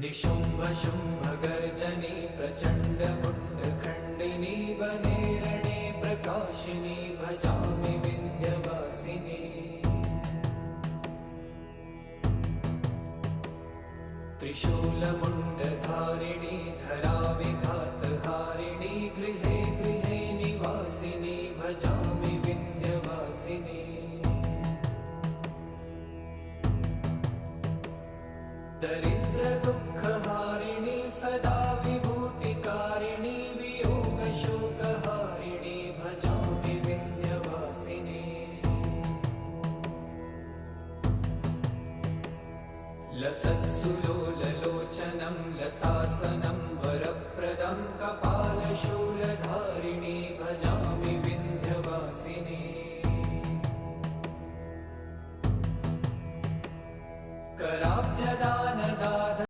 निशुम्भ शुम्भ गर्जनी प्रचण्ड मुण्ड खण्डिनी वने रणे प्रकाशिनी भजामि विन्ध्यवासिनी। त्रिशूलमुण्डधारिणी धराविघातहारिणी गृहे गृहे निवासिनी भजामि विन्ध्यवासिनी। दरिद्र दुःखहारिणी सदा